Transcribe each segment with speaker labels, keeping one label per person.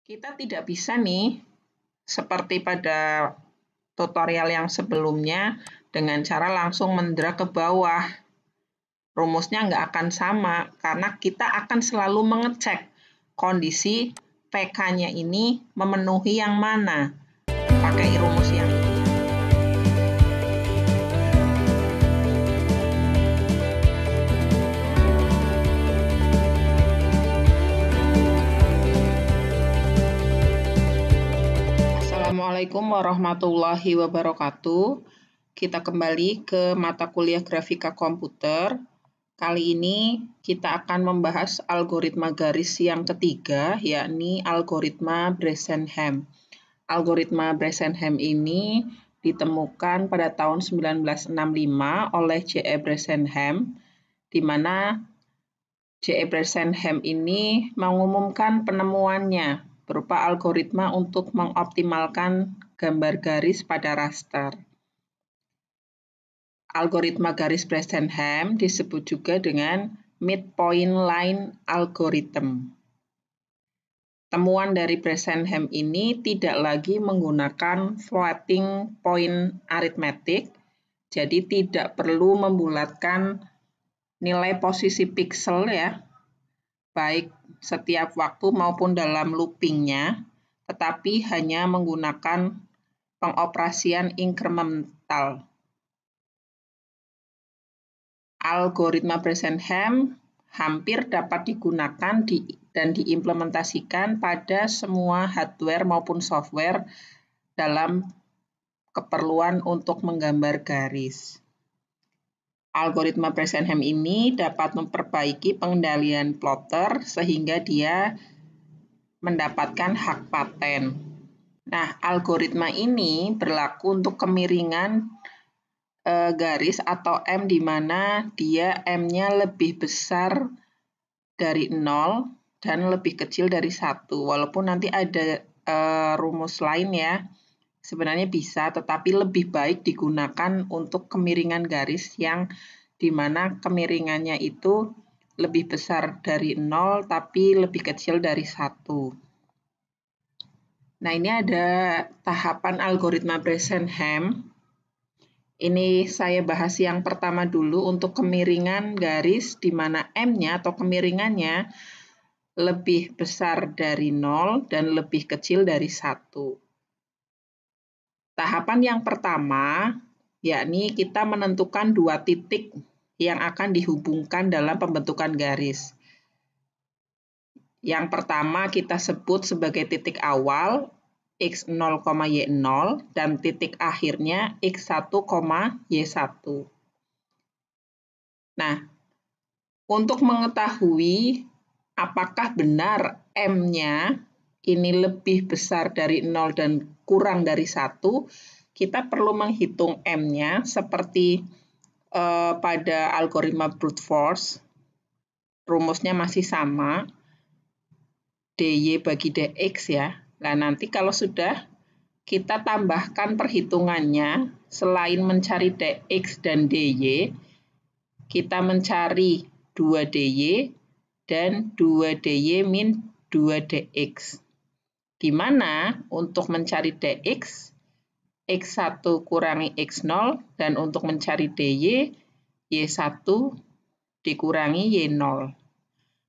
Speaker 1: Kita tidak bisa nih, seperti pada tutorial yang sebelumnya, dengan cara langsung mendrag ke bawah. Rumusnya nggak akan sama, karena kita akan selalu mengecek kondisi PK-nya ini memenuhi yang mana. Pakai rumus yang ini. Assalamualaikum warahmatullahi wabarakatuh. Kita kembali ke mata kuliah grafika komputer. Kali ini kita akan membahas algoritma garis yang ketiga, yakni algoritma Bresenham. Algoritma Bresenham ini ditemukan pada tahun 1965 oleh J.E. Bresenham, di mana J.E. Bresenham ini mengumumkan penemuannya berupa algoritma untuk mengoptimalkan gambar garis pada raster. Algoritma garis Bresenham disebut juga dengan midpoint line algorithm. Temuan dari Bresenham ini tidak lagi menggunakan floating point arithmetic, jadi tidak perlu membulatkan nilai posisi piksel ya, baik setiap waktu maupun dalam loopingnya, tetapi hanya menggunakan pengoperasian inkremental. Algoritma Bresenham hampir dapat digunakan dan diimplementasikan pada semua hardware maupun software dalam keperluan untuk menggambar garis. Algoritma Bresenham ini dapat memperbaiki pengendalian plotter sehingga dia mendapatkan hak paten. Nah, algoritma ini berlaku untuk kemiringan garis atau M di mana dia M-nya lebih besar dari 0 dan lebih kecil dari 1. Walaupun nanti ada rumus lain ya, sebenarnya bisa, tetapi lebih baik digunakan untuk kemiringan garis yang di mana kemiringannya itu lebih besar dari 0 tapi lebih kecil dari 1. Nah, ini ada tahapan algoritma Bresenham. Ini saya bahas yang pertama dulu untuk kemiringan garis di mana M-nya atau kemiringannya lebih besar dari 0 dan lebih kecil dari 1. Tahapan yang pertama, yakni kita menentukan dua titik yang akan dihubungkan dalam pembentukan garis. Yang pertama kita sebut sebagai titik awal, X0, Y0 dan titik akhirnya X1, Y1. Nah, untuk mengetahui apakah benar M-nya ini lebih besar dari 0 dan kurang dari 1, kita perlu menghitung M-nya seperti pada algoritma brute force. Rumusnya masih sama, DY bagi DX ya. Nah, nanti kalau sudah kita tambahkan perhitungannya, selain mencari DX dan DY, kita mencari 2DY dan 2DY min 2DX. Di mana untuk mencari DX, X1 kurangi X0, dan untuk mencari DY, Y1 dikurangi Y0.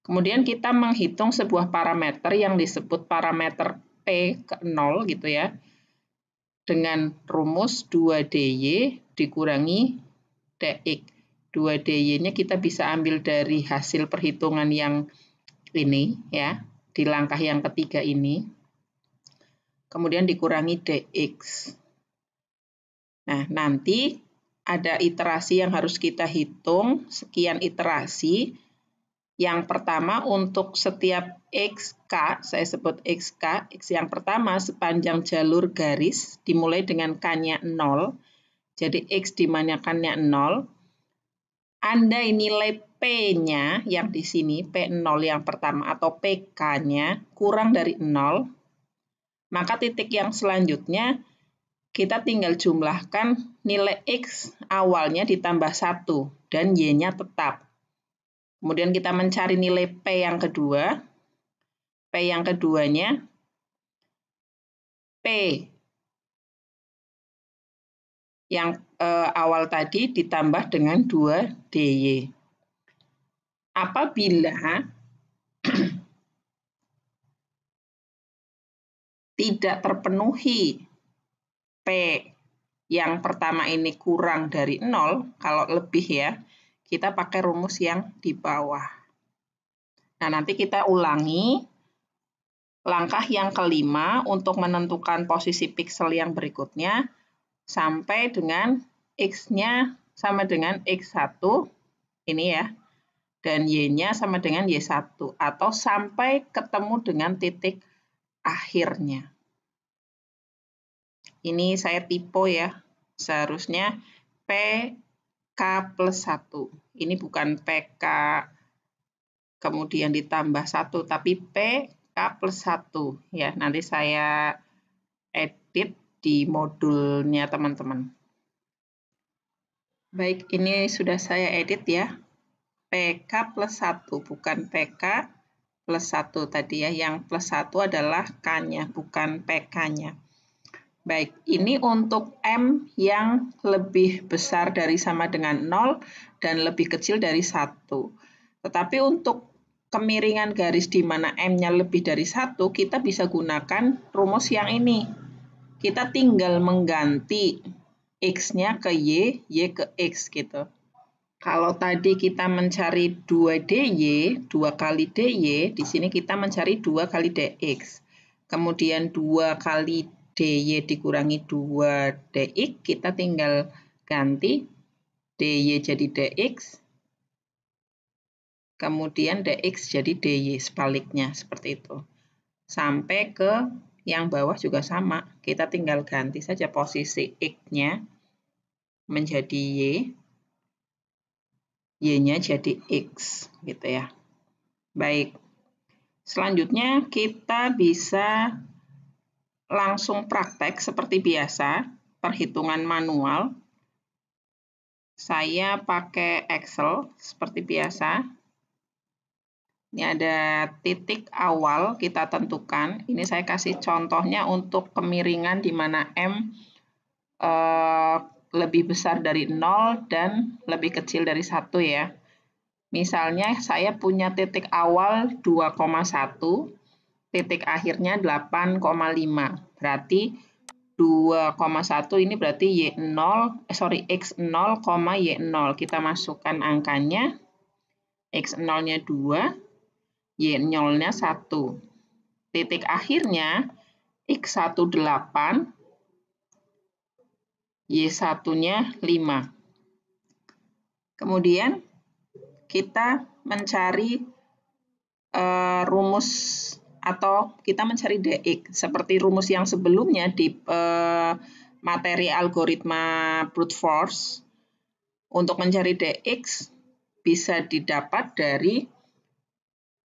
Speaker 1: Kemudian kita menghitung sebuah parameter yang disebut parameter P ke 0 gitu ya, dengan rumus 2DY dikurangi DX. 2DY-nya kita bisa ambil dari hasil perhitungan yang ini ya, di langkah yang ketiga ini. Kemudian dikurangi DX. Nah, nanti ada iterasi yang harus kita hitung, sekian iterasi. Yang pertama untuk setiap XK, saya sebut XK, X yang pertama sepanjang jalur garis dimulai dengan K-nya 0, jadi X dimanyakannya 0, andai nilai P-nya yang di sini, P0 yang pertama atau PK-nya kurang dari 0, maka titik yang selanjutnya kita tinggal jumlahkan nilai X awalnya ditambah 1 dan Y-nya tetap. Kemudian kita mencari nilai P yang kedua. P yang keduanya yang awal tadi ditambah dengan 2 DY. Apabila tidak terpenuhi P yang pertama ini kurang dari 0, kalau lebih ya, kita pakai rumus yang di bawah. Nah, nanti kita ulangi langkah yang kelima untuk menentukan posisi piksel yang berikutnya sampai dengan X-nya sama dengan X1, ini ya, dan Y-nya sama dengan Y1, atau sampai ketemu dengan titik akhirnya. Ini saya tipe ya, seharusnya PK plus 1. Ini bukan PK kemudian ditambah 1, tapi PK plus 1. Ya, nanti saya edit di modulnya teman-teman. Baik, ini sudah saya edit ya. PK plus 1, bukan PK plus 1 tadi ya. Yang plus 1 adalah K-nya, bukan PK-nya. Baik, ini untuk M yang lebih besar dari sama dengan 0 dan lebih kecil dari 1. Tetapi untuk kemiringan garis di mana M-nya lebih dari 1, kita bisa gunakan rumus yang ini. Kita tinggal mengganti X-nya ke Y, Y ke X gitu. Kalau tadi kita mencari 2 DY, 2 kali DY, di sini kita mencari 2 kali DX. Kemudian 2 kali DY dikurangi 2 DX, kita tinggal ganti DY jadi DX, kemudian DX jadi DY, sebaliknya seperti itu. Sampai ke yang bawah juga sama, kita tinggal ganti saja posisi X-nya menjadi Y, Y-nya jadi X, gitu ya. Baik, selanjutnya kita bisa langsung praktek seperti biasa, perhitungan manual. Saya pakai Excel seperti biasa. Ini ada titik awal kita tentukan. Ini saya kasih contohnya untuk kemiringan di mana M lebih besar dari 0 dan lebih kecil dari 1 ya. Misalnya saya punya titik awal 2,1, titik akhirnya 8,5. Berarti 2,1 ini berarti X0, Y0. Kita masukkan angkanya. X0-nya 2, Y0-nya 1. Titik akhirnya X1 8, Y1-nya 5. Kemudian kita mencari rumus atau kita mencari DX seperti rumus yang sebelumnya di materi algoritma brute force. Untuk mencari DX bisa didapat dari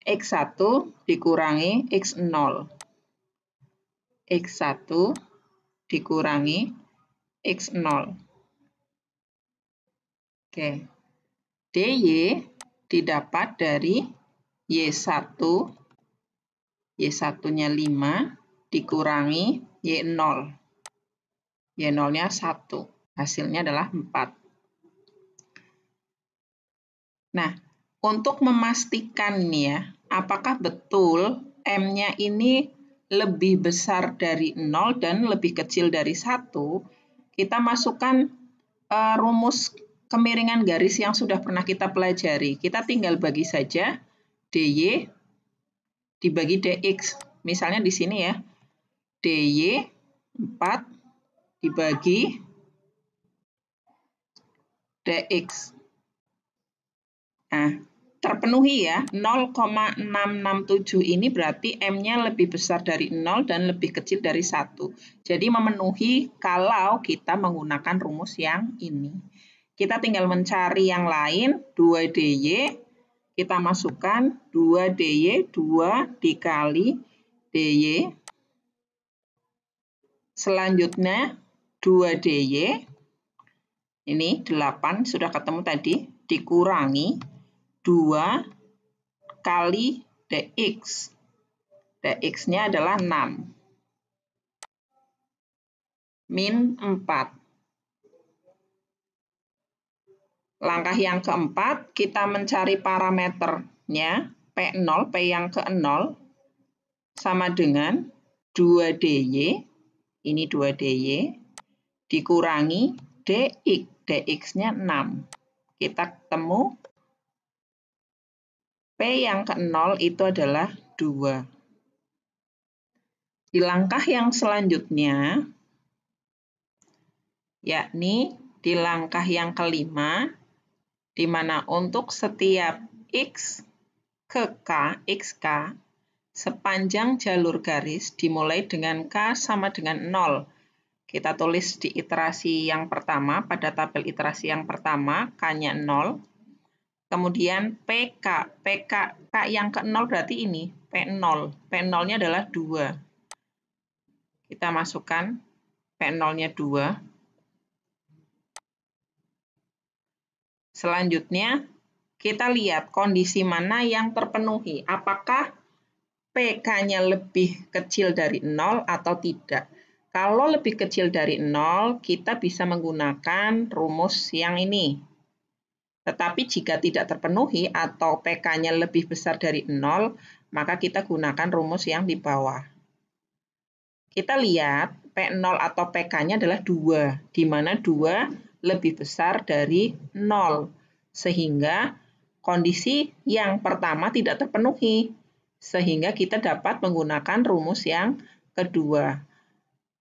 Speaker 1: X1 dikurangi X0. X1 dikurangi X0. Oke. DY didapat dari Y1. Y1-nya 5 dikurangi Y0. Y0-nya 1. Hasilnya adalah 4. Nah, untuk memastikan nih ya, apakah betul M-nya ini lebih besar dari 0 dan lebih kecil dari 1, kita masukkan rumus kemiringan garis yang sudah pernah kita pelajari. Kita tinggal bagi saja DY dibagi DX. Misalnya di sini ya, DY 4 dibagi DX. Nah, terpenuhi ya, 0,667 ini berarti M-nya lebih besar dari 0 dan lebih kecil dari 1. Jadi memenuhi kalau kita menggunakan rumus yang ini. Kita tinggal mencari yang lain, 2 DY, kita masukkan 2 DY, 2 dikali DY. Selanjutnya 2 DY, ini 8 sudah ketemu tadi, dikurangi 2 kali DX. DX-nya adalah 6. min 4. Langkah yang keempat, kita mencari parameternya, P0, P yang ke-0, sama dengan 2DY, ini 2DY, dikurangi DX, DX-nya 6. Kita ketemu P yang ke-0 itu adalah 2. Di langkah yang selanjutnya, yakni di langkah yang kelima, di mana untuk setiap X ke K, XK, sepanjang jalur garis dimulai dengan K sama dengan 0. Kita tulis di iterasi yang pertama, pada tabel iterasi yang pertama, K-nya 0. Kemudian PK, K yang ke-0 berarti ini, P0. P0-nya adalah 2. Kita masukkan P0-nya 2. Selanjutnya, kita lihat kondisi mana yang terpenuhi. Apakah PK-nya lebih kecil dari 0 atau tidak? Kalau lebih kecil dari 0, kita bisa menggunakan rumus yang ini. Tetapi jika tidak terpenuhi atau PK-nya lebih besar dari 0, maka kita gunakan rumus yang di bawah. Kita lihat P0 atau PK-nya adalah 2, di mana 2 lebih besar dari 0. Sehingga kondisi yang pertama tidak terpenuhi. Sehingga kita dapat menggunakan rumus yang kedua.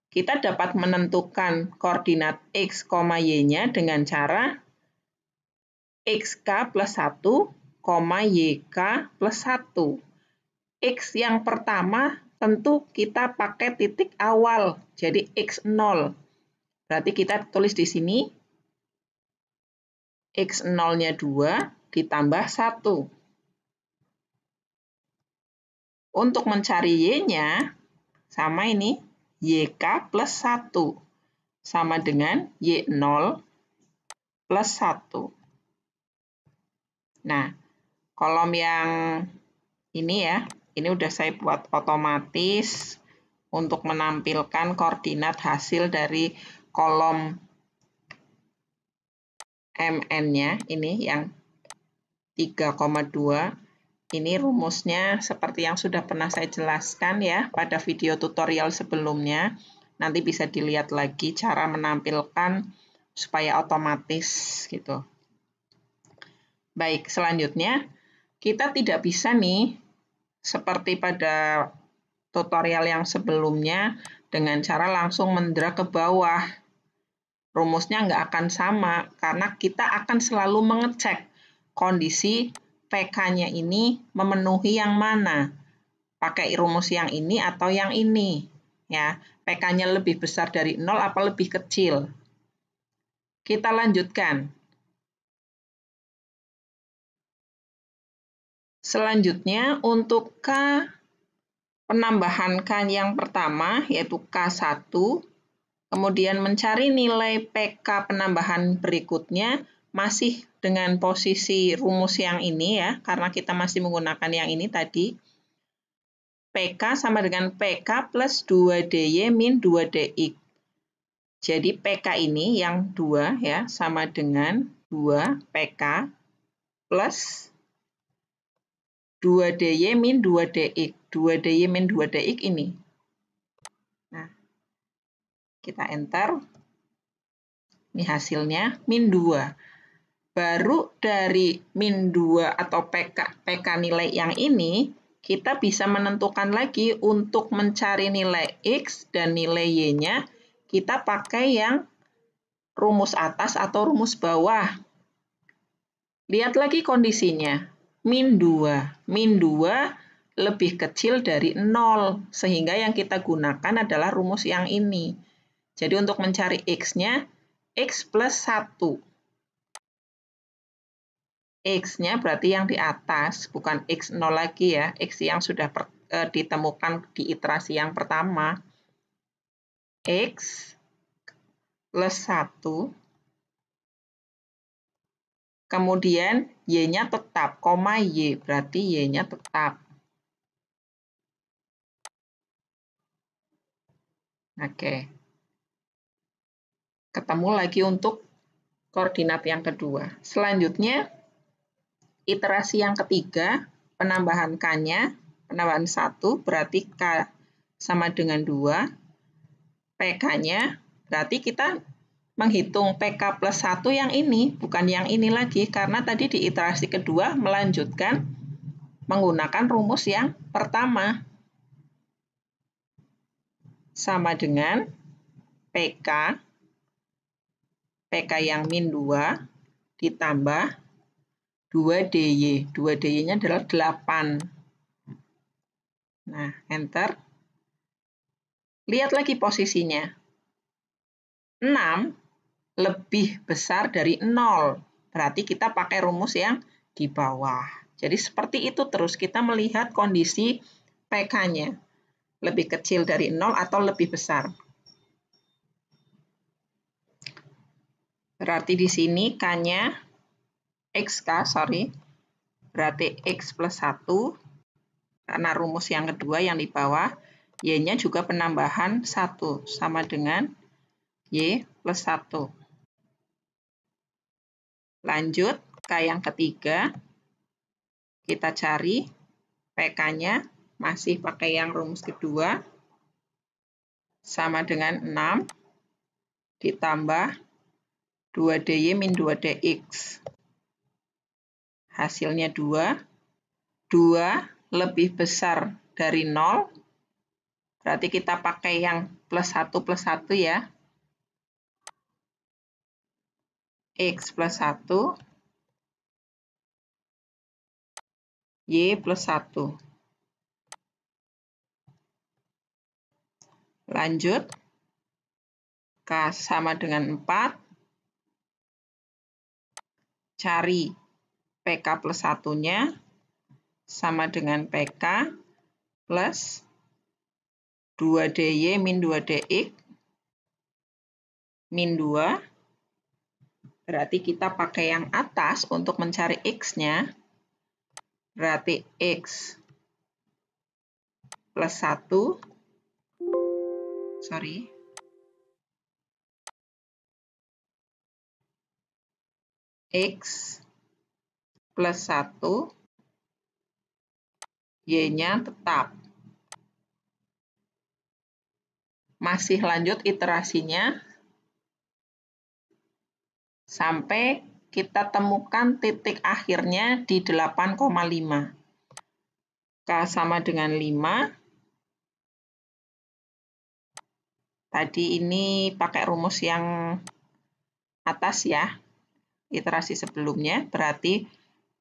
Speaker 1: Kita dapat menentukan koordinat X, Y-nya dengan cara XK plus 1, YK plus 1. X yang pertama tentu kita pakai titik awal, jadi X0. Berarti kita tulis di sini X0-nya 2 ditambah 1. Untuk mencari Y-nya, sama ini, YK plus 1. Sama dengan Y0 plus 1. Nah, kolom yang ini ya, ini udah saya buat otomatis untuk menampilkan koordinat hasil dari kolom MN-nya, ini yang 3,2. Ini rumusnya seperti yang sudah pernah saya jelaskan ya pada video tutorial sebelumnya. Nanti bisa dilihat lagi cara menampilkan supaya otomatis gitu. Baik, selanjutnya kita tidak bisa nih seperti pada tutorial yang sebelumnya dengan cara langsung mendrag ke bawah. Rumusnya nggak akan sama karena kita akan selalu mengecek kondisi PK-nya ini memenuhi yang mana. Pakai rumus yang ini atau yang ini. Ya, PK-nya lebih besar dari 0 apa lebih kecil. Kita lanjutkan. Selanjutnya untuk K, penambahan K yang pertama yaitu K1, kemudian mencari nilai PK penambahan berikutnya masih dengan posisi rumus yang ini ya, karena kita masih menggunakan yang ini tadi. PK sama dengan PK plus 2DY min 2DX. Jadi PK ini yang 2 ya, sama dengan 2 PK plus 2DY min 2DX. 2DY min 2DX ini. Nah, kita enter. Ini hasilnya min 2. Baru dari min 2 atau PK nilai yang ini, kita bisa menentukan lagi untuk mencari nilai X dan nilai Y-nya, kita pakai yang rumus atas atau rumus bawah. Lihat lagi kondisinya. Min 2. Min 2 lebih kecil dari 0. Sehingga yang kita gunakan adalah rumus yang ini. Jadi untuk mencari X-nya, X plus 1. X-nya berarti yang di atas, bukan X0 lagi ya. X yang sudah ditemukan di iterasi yang pertama. X plus 1. Kemudian Y-nya tetap, koma Y, berarti Y-nya tetap. Oke. ketemu lagi untuk koordinat yang kedua. Selanjutnya, iterasi yang ketiga, penambahan K-nya, penambahan 1 berarti K sama dengan 2. PK-nya berarti kita menghitung PK plus 1 yang ini, bukan yang ini lagi, karena tadi di iterasi kedua melanjutkan menggunakan rumus yang pertama. Sama dengan PK yang min 2 ditambah 2DY. 2DY-nya adalah 8. Nah, enter. Lihat lagi posisinya. 6 lebih besar dari 0. Berarti kita pakai rumus yang di bawah. Jadi seperti itu terus kita melihat kondisi PK-nya. Lebih kecil dari 0 atau lebih besar. Berarti di sini K-nya, berarti X plus 1, karena rumus yang kedua yang di bawah, Y-nya juga penambahan 1, sama dengan Y plus 1. Lanjut, K yang ketiga, kita cari PK-nya, masih pakai yang rumus kedua, sama dengan 6, ditambah 2DY min 2DX. Hasilnya 2. 2 lebih besar dari 0. Berarti kita pakai yang plus 1 ya. X plus 1. Y plus 1. Lanjut. K sama dengan 4. Cari PK plus 1-nya sama dengan PK plus 2DY min 2DX min 2. Berarti kita pakai yang atas untuk mencari X-nya. Berarti X plus 1. X plus 1, Y-nya tetap. Masih lanjut iterasinya sampai kita temukan titik akhirnya di 8,5. K sama dengan 5. Tadi ini pakai rumus yang atas ya. Iterasi sebelumnya, berarti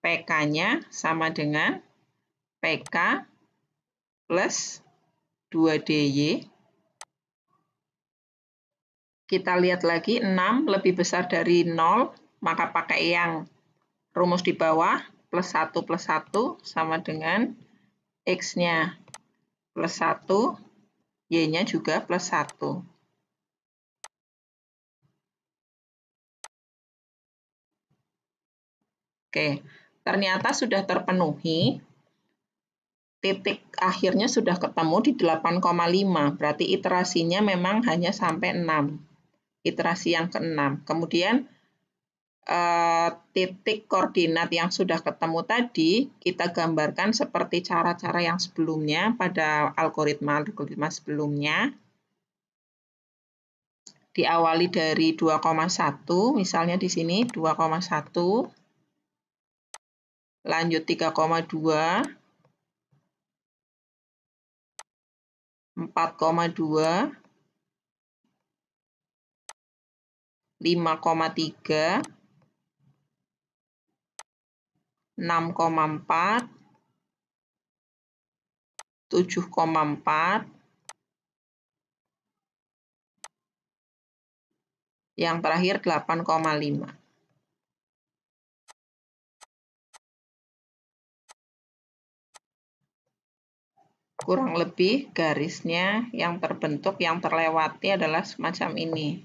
Speaker 1: PK-nya sama dengan PK plus 2DY. Kita lihat lagi, 6 lebih besar dari 0, maka pakai yang rumus di bawah, plus 1 sama dengan X-nya plus 1, Y-nya juga plus 1. Oke, ternyata sudah terpenuhi. Titik akhirnya sudah ketemu di 8,5. Berarti iterasinya memang hanya sampai 6. Iterasi yang ke-6. Kemudian titik koordinat yang sudah ketemu tadi kita gambarkan seperti cara-cara yang sebelumnya pada algoritma sebelumnya. Diawali dari 2,1, misalnya di sini 2,1. Lanjut 3,2, 4,2, 5,3, 6,4, 7,4, yang terakhir 8,5. Kurang lebih garisnya yang terbentuk, yang terlewati adalah semacam ini.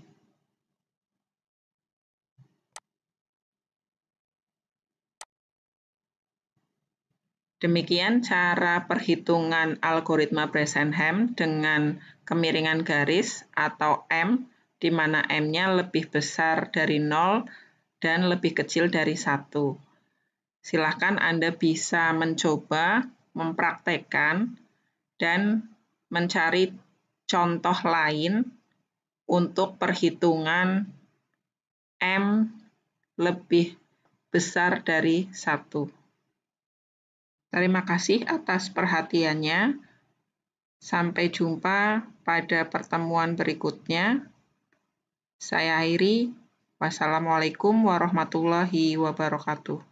Speaker 1: Demikian cara perhitungan algoritma Bresenham dengan kemiringan garis atau M di mana M-nya lebih besar dari 0 dan lebih kecil dari 1. Silakan Anda bisa mencoba, mempraktekkan, dan mencari contoh lain untuk perhitungan M lebih besar dari 1. Terima kasih atas perhatiannya. Sampai jumpa pada pertemuan berikutnya. Saya akhiri. Wassalamualaikum warahmatullahi wabarakatuh.